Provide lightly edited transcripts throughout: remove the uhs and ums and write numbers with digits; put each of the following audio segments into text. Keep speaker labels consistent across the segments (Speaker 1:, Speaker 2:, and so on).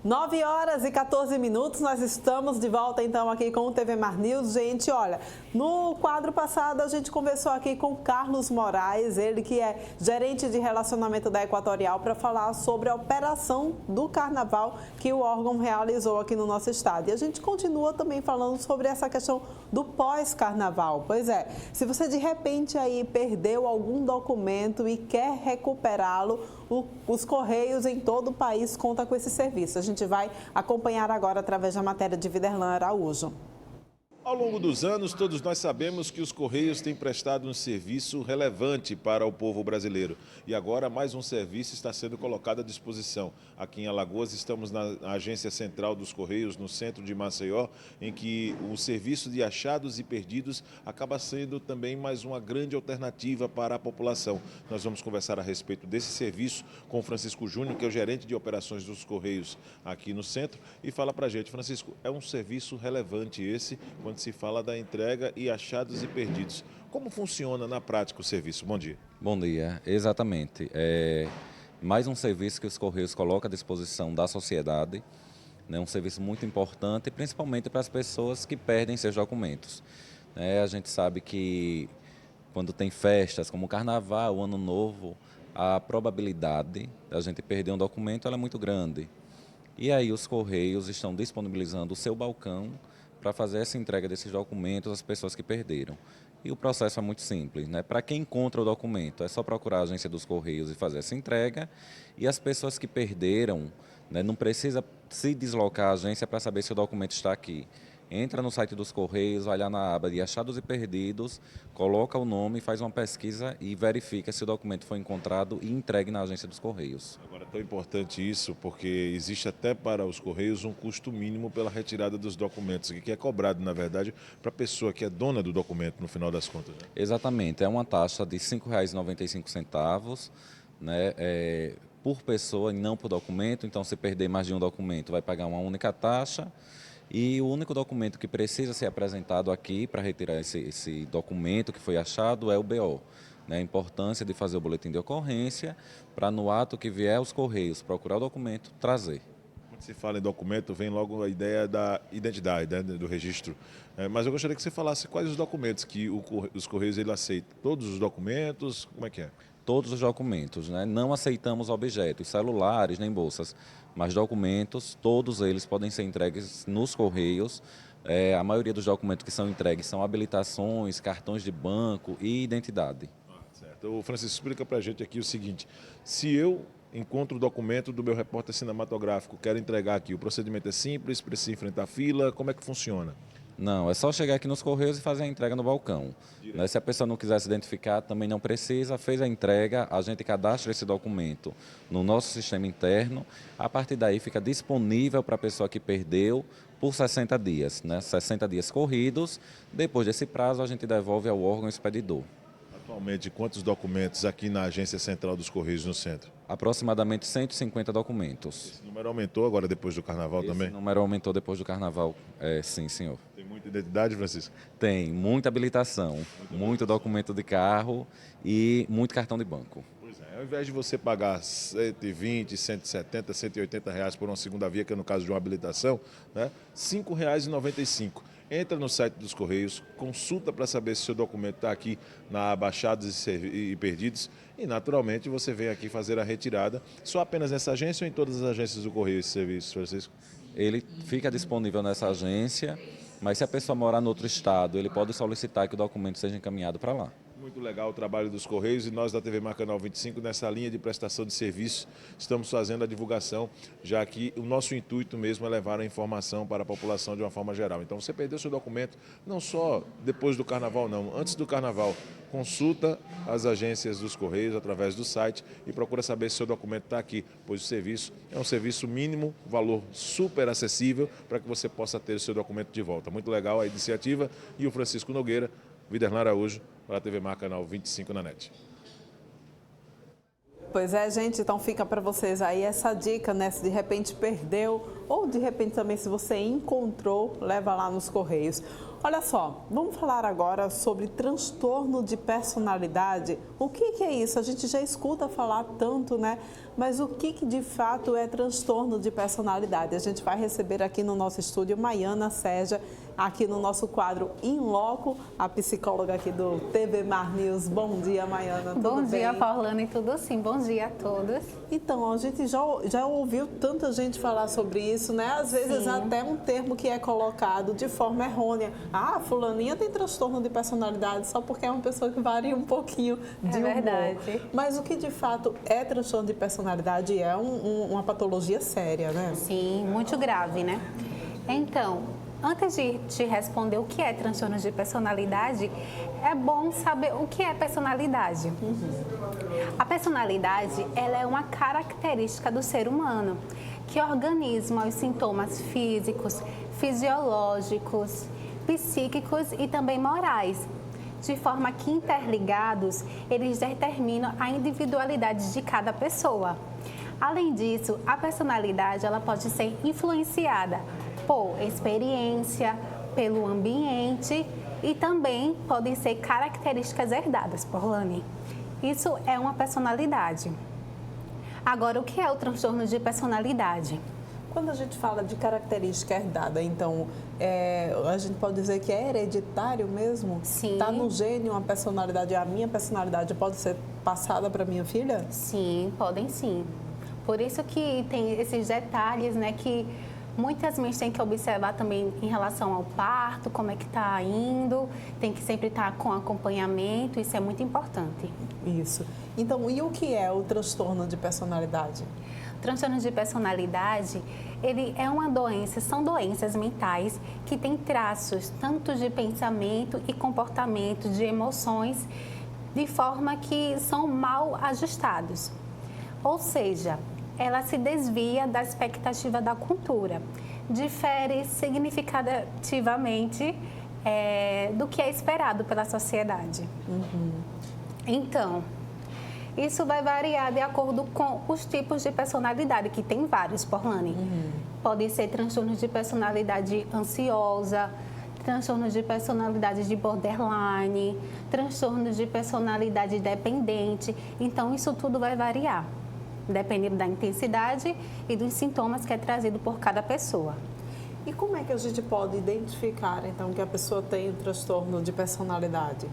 Speaker 1: 9h14, nós estamos de volta então aqui com o TV Mar News. Gente, olha, no quadro passado a gente conversou aqui com Carlos Moraes, ele que é gerente de relacionamento da Equatorial, para falar sobre a operação do carnaval que o órgão realizou aqui no nosso estado. E a gente continua também falando sobre essa questão do pós-carnaval. Pois é, se você de repente aí perdeu algum documento e quer recuperá-lo, os Correios em todo o país contam com esse serviço. A gente vai acompanhar agora através da matéria de Viderlan Araújo.
Speaker 2: Ao longo dos anos, todos nós sabemos que os Correios têm prestado um serviço relevante para o povo brasileiro. E agora mais um serviço está sendo colocado à disposição. Aqui em Alagoas estamos na agência central dos Correios, no centro de Maceió, em que o serviço de achados e perdidos acaba sendo também mais uma grande alternativa para a população. Nós vamos conversar a respeito desse serviço com o Francisco Júnior, que é o gerente de operações dos Correios aqui no centro, e fala para a gente, Francisco, é um serviço relevante esse, quando se fala da entrega e achados e perdidos. Como funciona na prática o serviço? Bom dia.
Speaker 3: Bom dia, exatamente. É mais um serviço que os Correios colocam à disposição da sociedade, né? Um serviço muito importante, principalmente para as pessoas que perdem seus documentos. A gente sabe que quando tem festas como o Carnaval, o Ano Novo, a probabilidade da gente perder um documento ela é muito grande. E aí os Correios estão disponibilizando o seu balcão para fazer essa entrega desses documentos às pessoas que perderam. E o processo é muito simples, né? Para quem encontra o documento, é só procurar a agência dos Correios e fazer essa entrega. E as pessoas que perderam, né, não precisa se deslocar à agência para saber se o documento está aqui. Entra no site dos Correios, vai lá na aba de achados e perdidos, coloca o nome, faz uma pesquisa e verifica se o documento foi encontrado e entregue na agência dos Correios.
Speaker 2: Agora, é tão importante isso, porque existe até para os Correios um custo mínimo pela retirada dos documentos, que é cobrado, na verdade, para a pessoa que é dona do documento, no final das contas, né?
Speaker 3: Exatamente, é uma taxa de R$ 5,95, né, por pessoa e não por documento. Então, se perder mais de um documento, vai pagar uma única taxa. E o único documento que precisa ser apresentado aqui para retirar esse documento que foi achado é o BO. A importância de fazer o boletim de ocorrência para, no ato que vier aos Correios procurar o documento, trazer.
Speaker 2: Quando se fala em documento, vem logo a ideia da identidade, né, do registro. Mas eu gostaria que você falasse quais os documentos que os Correios ele aceita. Todos os documentos, como é que é?
Speaker 3: Todos os documentos, né? Não aceitamos objetos, celulares nem bolsas, mas documentos, todos eles podem ser entregues nos Correios. A maioria dos documentos que são entregues são habilitações, cartões de banco e identidade.
Speaker 2: Certo. O Francisco, explica para a gente aqui o seguinte: se eu encontro o documento do meu repórter cinematográfico, quero entregar aqui, o procedimento é simples, precisa enfrentar fila, como é que funciona?
Speaker 3: Não, é só chegar aqui nos Correios e fazer a entrega no balcão. Né? Se a pessoa não quiser se identificar, também não precisa. Fez a entrega, a gente cadastra esse documento no nosso sistema interno. A partir daí fica disponível para a pessoa que perdeu por 60 dias, né? 60 dias corridos. Depois desse prazo, a gente devolve ao órgão expedidor.
Speaker 2: Atualmente, quantos documentos aqui na Agência Central dos Correios no centro?
Speaker 3: Aproximadamente 150 documentos.
Speaker 2: Esse número aumentou agora depois do Carnaval também?
Speaker 3: Esse número aumentou depois do Carnaval, sim, senhor.
Speaker 2: Tem muita identidade, Francisco?
Speaker 3: Tem, muita habilitação, muito documento de carro e muito cartão de banco.
Speaker 2: Pois é, ao invés de você pagar 120, 170, 180 reais por uma segunda via, que é no caso de uma habilitação, né, R$ 5,95. Entra no site dos Correios, consulta para saber se o seu documento está aqui na aba achados e perdidos e, naturalmente, você vem aqui fazer a retirada. Só apenas nessa agência ou em todas as agências do Correio esse serviço, Francisco?
Speaker 3: Ele fica disponível nessa agência, mas se a pessoa morar no outro estado, ele pode solicitar que o documento seja encaminhado para lá.
Speaker 2: Muito legal o trabalho dos Correios e nós da TV Mar Canal 25, nessa linha de prestação de serviço, estamos fazendo a divulgação, já que o nosso intuito mesmo é levar a informação para a população de uma forma geral. Então, você perdeu seu documento, não só depois do Carnaval, não, antes do Carnaval, consulta as agências dos Correios através do site e procura saber se seu documento está aqui, pois o serviço é um serviço mínimo, valor super acessível para que você possa ter o seu documento de volta. Muito legal a iniciativa e o Francisco Nogueira, Viderlan Araújo, para a TV Mar Canal 25 na NET.
Speaker 1: Pois é, gente, então fica para vocês aí essa dica, né? Se de repente perdeu ou de repente também se você encontrou, leva lá nos Correios. Olha só, vamos falar agora sobre transtorno de personalidade. O que é isso? A gente já escuta falar tanto, né? Mas o que de fato é transtorno de personalidade? A gente vai receber aqui no nosso estúdio Maiana Seja, aqui no nosso quadro In Loco, a psicóloga aqui do TV Mar News. Bom dia, Maiana, tudo bem?
Speaker 4: Bom dia, Paulana, e tudo sim. Bom dia a todos.
Speaker 1: Então, a gente já ouviu tanta gente falar sobre isso, né? Às vezes até um termo que é colocado de forma errônea. Ah, fulaninha tem transtorno de personalidade só porque é uma pessoa que varia um pouquinho de humor.
Speaker 4: Verdade.
Speaker 1: Mas o que de fato é transtorno de personalidade é uma patologia séria, né?
Speaker 4: Sim, muito grave, né? Então, antes de te responder o que é transtorno de personalidade, é bom saber o que é personalidade. A personalidade, ela é uma característica do ser humano que organiza os sintomas físicos, fisiológicos, psíquicos e também morais, de forma que interligados, eles determinam a individualidade de cada pessoa. Além disso, a personalidade ela pode ser influenciada por experiência, pelo ambiente e também podem ser características herdadas por Lani. Isso é uma personalidade. Agora, o que é o transtorno de personalidade?
Speaker 1: Quando a gente fala de característica herdada, então, a gente pode dizer que é hereditário mesmo?
Speaker 4: Sim.
Speaker 1: Está no gene uma personalidade, a minha personalidade pode ser passada para minha filha?
Speaker 4: Sim, podem sim. Por isso que tem esses detalhes, né, que muitas mães têm que observar também em relação ao parto, como é que está indo, tem que sempre estar com acompanhamento, isso é muito importante.
Speaker 1: Isso. Então, e o que é o transtorno de personalidade?
Speaker 4: Transtorno de personalidade, ele é uma doença, são doenças mentais que têm traços tanto de pensamento e comportamento, de emoções, de forma que são mal ajustados. Ou seja, ela se desvia da expectativa da cultura, difere significativamente do que é esperado pela sociedade. Então, isso vai variar de acordo com os tipos de personalidade, que tem vários, Porlane. Pode ser transtorno de personalidade ansiosa, transtorno de personalidade de borderline, transtorno de personalidade dependente. Então, isso tudo vai variar, dependendo da intensidade e dos sintomas que é trazido por cada pessoa.
Speaker 1: E como é que a gente pode identificar, então, que a pessoa tem um transtorno de personalidade?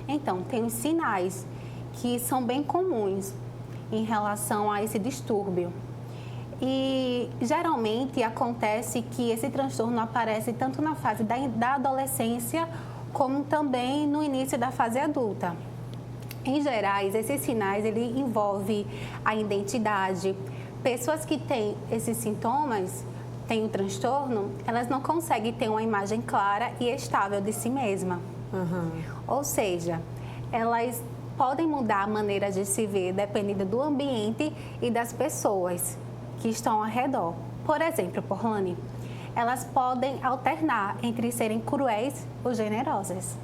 Speaker 4: Então, tem os sinais que são bem comuns em relação a esse distúrbio. E geralmente acontece que esse transtorno aparece tanto na fase da adolescência como também no início da fase adulta. Em gerais, esses sinais ele envolve a identidade. Pessoas que têm esses sintomas, têm o transtorno, elas não conseguem ter uma imagem clara e estável de si mesma. Ou seja, elas podem mudar a maneira de se ver dependendo do ambiente e das pessoas que estão ao redor. Por exemplo, Porlane, elas podem alternar entre serem cruéis ou generosas.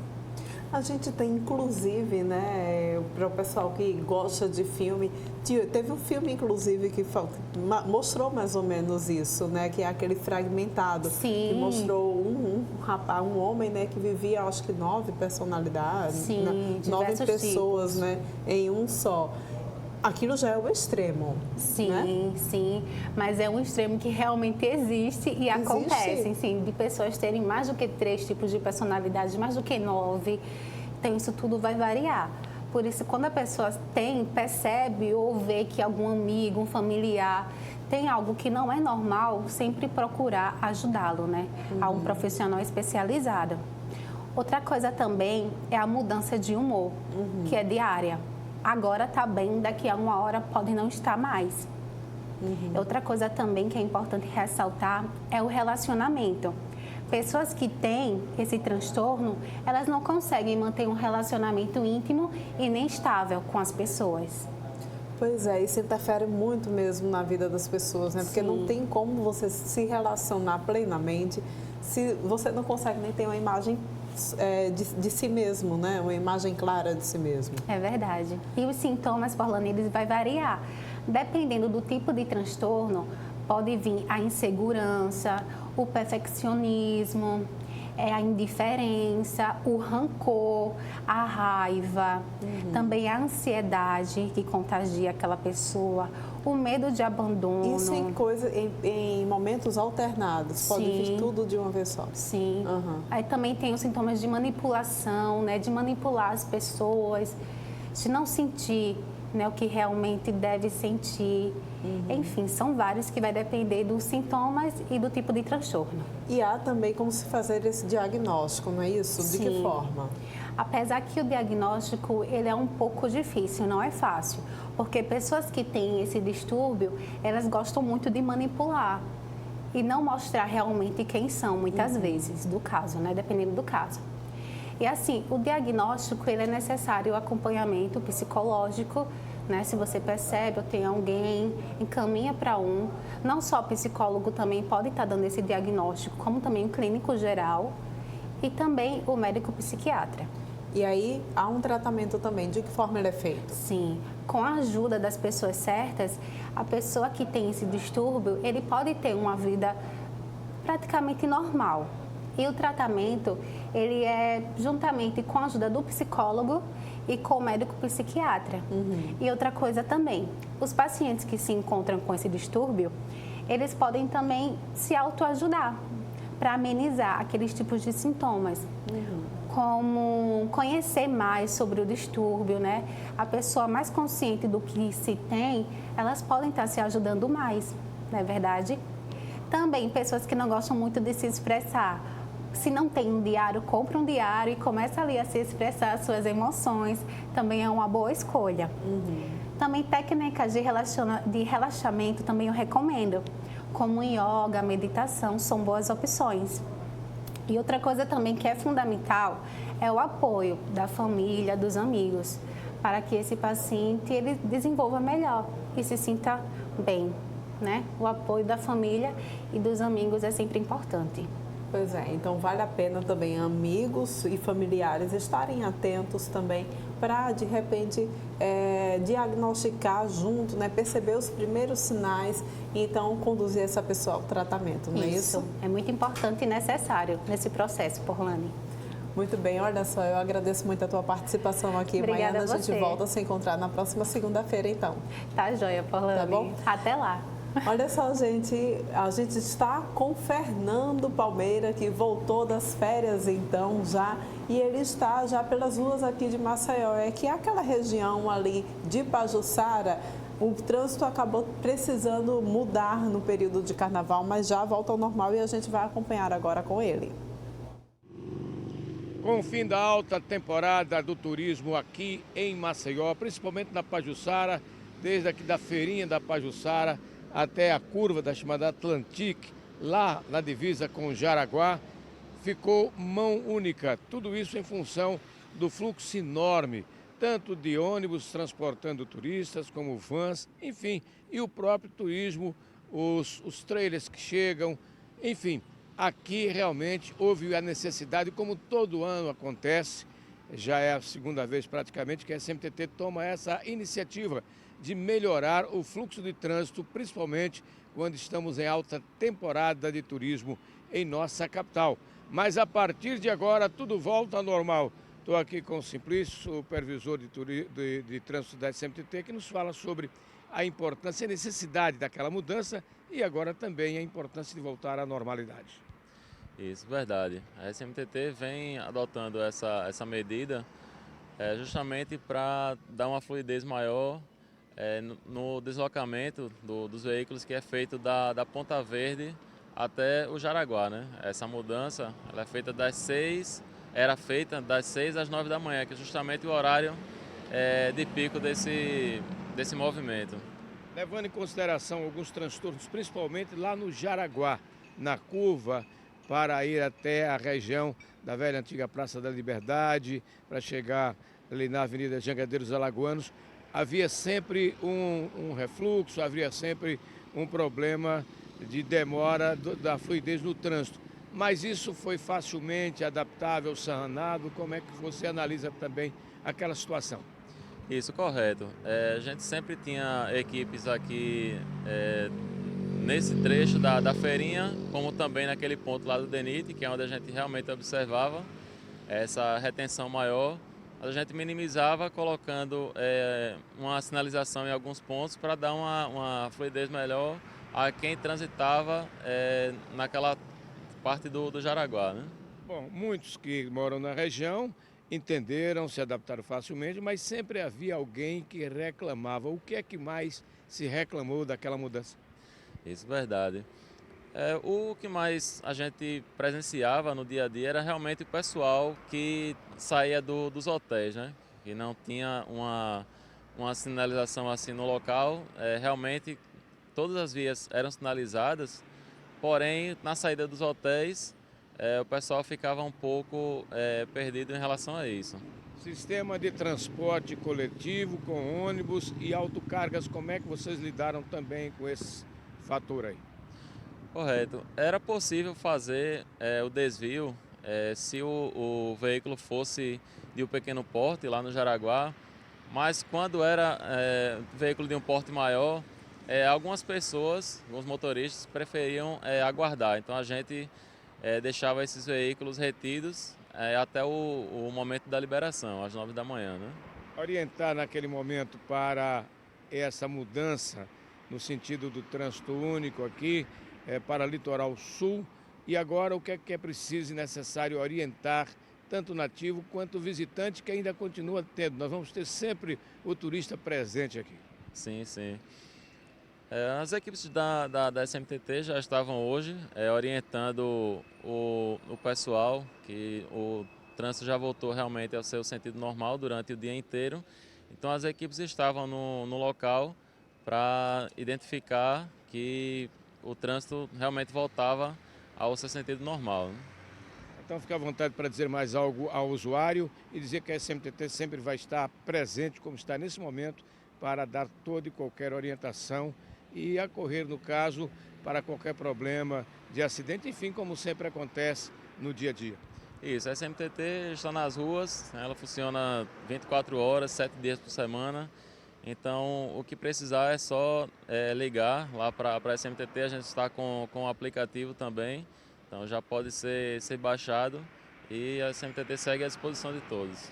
Speaker 1: A gente tem, inclusive, né, para o pessoal que gosta de filme, teve um filme, inclusive, que mostrou mais ou menos isso, né, que é aquele Fragmentado.
Speaker 4: Sim.
Speaker 1: Que mostrou um rapaz, um homem, né, que vivia, acho que 9 personalidades,
Speaker 4: Sim,
Speaker 1: né, 9 pessoas,
Speaker 4: tipos,
Speaker 1: né, em um só. Aquilo já é o extremo.
Speaker 4: Sim,
Speaker 1: né?
Speaker 4: sim, mas é um extremo que realmente existe e acontece, sim, de pessoas terem mais do que 3 tipos de personalidade, mais do que 9. Então, isso tudo vai variar. Por isso, quando a pessoa percebe ou vê que algum amigo, um familiar tem algo que não é normal, sempre procurar ajudá-lo, né? A um profissional especializado. Outra coisa também é a mudança de humor, que é diária. Agora está bem, daqui a uma hora pode não estar mais. Outra coisa também que é importante ressaltar é o relacionamento. Pessoas que têm esse transtorno, elas não conseguem manter um relacionamento íntimo e nem estável com as pessoas.
Speaker 1: Pois é, isso interfere muito mesmo na vida das pessoas, né? Porque não tem como você se relacionar plenamente se você não consegue nem ter uma imagem de si mesmo, né? Uma imagem clara de si mesmo.
Speaker 4: É verdade. E os sintomas, Porlane, eles vai variar. Dependendo do tipo de transtorno, Pode vir a insegurança, o perfeccionismo, a indiferença, o rancor, a raiva, também a ansiedade que contagia aquela pessoa, o medo de abandono.
Speaker 1: Isso em momentos alternados, pode vir tudo de uma vez só.
Speaker 4: Sim. Aí também tem os sintomas de manipulação, né, de manipular as pessoas, de não sentir, né, o que realmente deve sentir. Enfim, são vários que vai depender dos sintomas e do tipo de transtorno.
Speaker 1: E há também como se fazer esse diagnóstico, não é isso? De que forma?
Speaker 4: Apesar que o diagnóstico ele é um pouco difícil, não é fácil, porque pessoas que têm esse distúrbio, elas gostam muito de manipular e não mostrar realmente quem são, muitas vezes, do caso, né? Dependendo do caso. E assim, o diagnóstico ele é necessário o acompanhamento psicológico, né? Se você percebe ou tem alguém, encaminha para um. Não só o psicólogo também pode estar dando esse diagnóstico, como também o clínico geral e também o médico psiquiatra.
Speaker 1: E aí há um tratamento também, de que forma ele é feito?
Speaker 4: Sim, com a ajuda das pessoas certas, a pessoa que tem esse distúrbio, ele pode ter uma vida praticamente normal. E o tratamento, ele é juntamente com a ajuda do psicólogo e com o médico psiquiatra. E outra coisa também, os pacientes que se encontram com esse distúrbio, eles podem também se autoajudar para amenizar aqueles tipos de sintomas. Como conhecer mais sobre o distúrbio, né? A pessoa mais consciente do que se tem, elas podem estar se ajudando mais, não é verdade? Também pessoas que não gostam muito de se expressar. Se não tem um diário, compra um diário e começa ali a se expressar as suas emoções. Também é uma boa escolha. Também técnicas de relaxamento também eu recomendo, como yoga, meditação, são boas opções. E outra coisa também que é fundamental é o apoio da família, dos amigos, para que esse paciente ele desenvolva melhor e se sinta bem, né? O apoio da família e dos amigos é sempre importante.
Speaker 1: Pois é, então vale a pena também amigos e familiares estarem atentos também para, de repente, diagnosticar junto, né? Perceber os primeiros sinais e então conduzir essa pessoa ao tratamento, não é isso?
Speaker 4: É muito importante e necessário nesse processo, Porlane.
Speaker 1: Muito bem, olha só, eu agradeço muito a tua participação aqui.
Speaker 4: Obrigada
Speaker 1: Amanhã a gente
Speaker 4: você.
Speaker 1: volta a se encontrar na próxima segunda-feira, então.
Speaker 4: Tá joia, Porlane.
Speaker 1: Tá bom?
Speaker 4: Até lá.
Speaker 1: Olha só, gente, a gente está com o Fernando Palmeira, que voltou das férias então já, e ele está já pelas ruas aqui de Maceió, que é aquela região ali de Pajuçara. O trânsito acabou precisando mudar no período de carnaval, mas já volta ao normal e a gente vai acompanhar agora com ele.
Speaker 5: Com o fim da alta temporada do turismo aqui em Maceió, principalmente na Pajuçara, desde aqui da feirinha da Pajuçara até a curva da chamada Atlantique, lá na divisa com Jaraguá, ficou mão única. Tudo isso em função do fluxo enorme, tanto de ônibus transportando turistas, como vans, enfim, e o próprio turismo, os trailers que chegam, enfim. Aqui realmente houve a necessidade, como todo ano acontece, já é a segunda vez praticamente que a SMTT toma essa iniciativa de melhorar o fluxo de trânsito, principalmente quando estamos em alta temporada de turismo em nossa capital. Mas a partir de agora tudo volta ao normal. Estou aqui com o Simplício, supervisor de trânsito da SMTT, que nos fala sobre a importância e a necessidade daquela mudança e agora também a importância de voltar à normalidade.
Speaker 6: Isso, verdade. A SMTT vem adotando essa medida justamente para dar uma fluidez maior no deslocamento dos veículos que é feito da Ponta Verde até o Jaraguá, né? Essa mudança ela é feita era feita das 6 às 9 da manhã, que é justamente o horário de pico desse movimento.
Speaker 5: Levando em consideração alguns transtornos, principalmente lá no Jaraguá, na curva, para ir até a região da velha antiga Praça da Liberdade, para chegar ali na Avenida Jangadeiros Alagoanos, havia sempre um refluxo, havia sempre um problema de demora da fluidez no trânsito. Mas isso foi facilmente adaptável, sanado. Como é que você analisa também aquela situação?
Speaker 6: Isso, correto. A gente sempre tinha equipes aqui nesse trecho da feirinha, como também naquele ponto lá do DENIT, que é onde a gente realmente observava essa retenção maior, a gente minimizava colocando uma sinalização em alguns pontos para dar uma fluidez melhor a quem transitava naquela parte do Jaraguá, né?
Speaker 5: Bom, muitos que moram na região entenderam, se adaptaram facilmente, mas sempre havia alguém que reclamava. O que é que mais se reclamou daquela mudança?
Speaker 6: Isso é verdade. O que mais a gente presenciava no dia a dia era realmente o pessoal que saía dos hotéis, né? Que não tinha uma sinalização assim no local. Realmente todas as vias eram sinalizadas, porém na saída dos hotéis o pessoal ficava um pouco perdido em relação a isso.
Speaker 5: Sistema de transporte coletivo com ônibus e autocargas, como é que vocês lidaram também com esse fator aí?
Speaker 6: Correto. Era possível fazer o desvio se o veículo fosse de um pequeno porte lá no Jaraguá, mas quando era veículo de um porte maior, algumas pessoas, alguns motoristas preferiam aguardar. Então a gente deixava esses veículos retidos até o momento da liberação, às 9 da manhã, né?
Speaker 5: Orientar naquele momento para essa mudança no sentido do trânsito único aqui para Litoral Sul, e agora o que é preciso e necessário orientar tanto o nativo quanto o visitante, que ainda continua tendo. Nós vamos ter sempre o turista presente aqui.
Speaker 6: Sim, sim. As equipes da SMTT já estavam hoje orientando o pessoal que o trânsito já voltou realmente ao seu sentido normal durante o dia inteiro. Então as equipes estavam no local para identificar que o trânsito realmente voltava ao seu sentido normal, né?
Speaker 5: Então fica à vontade para dizer mais algo ao usuário e dizer que a SMTT sempre vai estar presente, como está nesse momento, para dar toda e qualquer orientação e acorrer, no caso, para qualquer problema de acidente, enfim, como sempre acontece no dia a dia.
Speaker 6: Isso, a SMTT está nas ruas, ela funciona 24 horas, 7 dias por semana. Então, o que precisar é só ligar lá para a SMTT, a gente está com o aplicativo também, então já pode ser baixado e a SMTT segue à disposição de todos.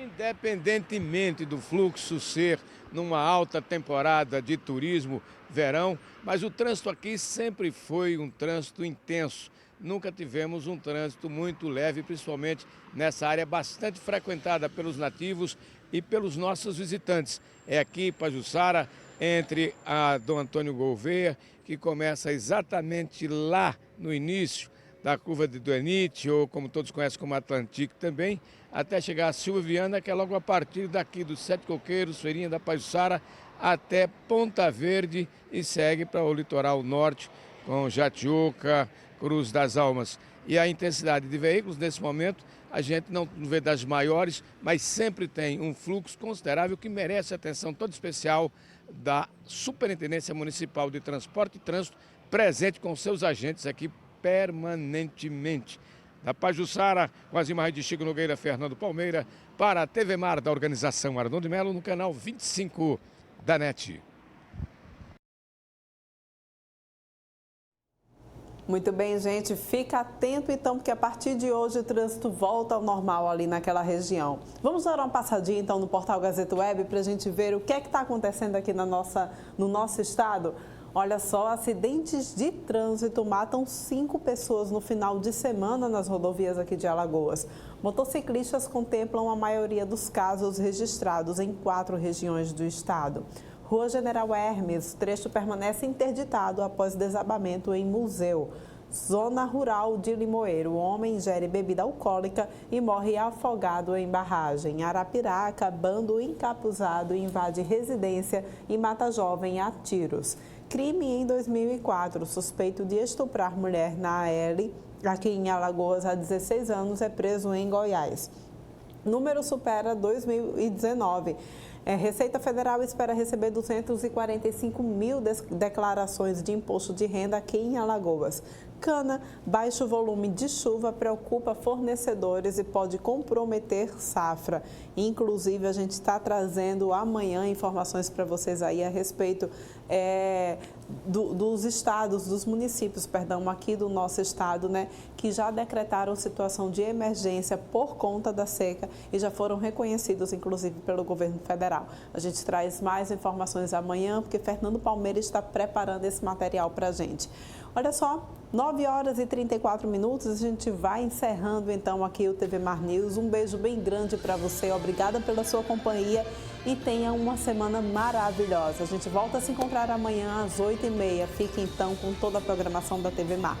Speaker 5: Independentemente do fluxo ser numa alta temporada de turismo, verão, mas o trânsito aqui sempre foi um trânsito intenso. Nunca tivemos um trânsito muito leve, principalmente nessa área bastante frequentada pelos nativos e pelos nossos visitantes. É aqui, Pajuçara, entre a Dom Antônio Gouveia, que começa exatamente lá no início da curva de DENIT, ou como todos conhecem como Atlantique também, até chegar a Silva Viana, que é logo a partir daqui dos Sete Coqueiros, Feirinha da Pajuçara, até Ponta Verde e segue para o litoral norte, com Jatiuca, Cruz das Almas. E a intensidade de veículos, nesse momento, a gente não vê das maiores, mas sempre tem um fluxo considerável que merece atenção toda especial da Superintendência Municipal de Transporte e Trânsito, presente com seus agentes aqui permanentemente. Da Pajuçara, com as imagens de Chico Nogueira, Fernando Palmeira, para a TV Mar da organização Arnon de Melo, no canal 25 da NET.
Speaker 1: Muito bem, gente. Fica atento, então, porque a partir de hoje o trânsito volta ao normal ali naquela região. Vamos dar uma passadinha, então, no portal Gazeta Web para a gente ver o que é que está acontecendo aqui no nosso estado. Olha só, acidentes de trânsito matam 5 pessoas no final de semana nas rodovias aqui de Alagoas. Motociclistas contemplam a maioria dos casos registrados em 4 regiões do estado. Rua General Hermes, trecho permanece interditado após desabamento em museu. Zona rural de Limoeiro, homem ingere bebida alcoólica e morre afogado em barragem. Arapiraca, bando encapuzado invade residência e mata jovem a tiros. Crime em 2004, suspeito de estuprar mulher na AL, aqui em Alagoas há 16 anos, é preso em Goiás. Número supera 2019. Receita Federal espera receber 245 mil declarações de imposto de renda aqui em Alagoas. Cana, baixo volume de chuva preocupa fornecedores e pode comprometer safra. Inclusive, a gente está trazendo amanhã informações para vocês aí a respeito dos estados, dos municípios, perdão, aqui do nosso estado, né, que já decretaram situação de emergência por conta da seca e já foram reconhecidos, inclusive, pelo governo federal. A gente traz mais informações amanhã, porque Fernando Palmeira está preparando esse material para a gente. Olha só, 9 horas e 34 minutos, a gente vai encerrando então aqui o TV Mar News. Um beijo bem grande para você, obrigada pela sua companhia e tenha uma semana maravilhosa. A gente volta a se encontrar amanhã às 8h30. Fique então com toda a programação da TV Mar.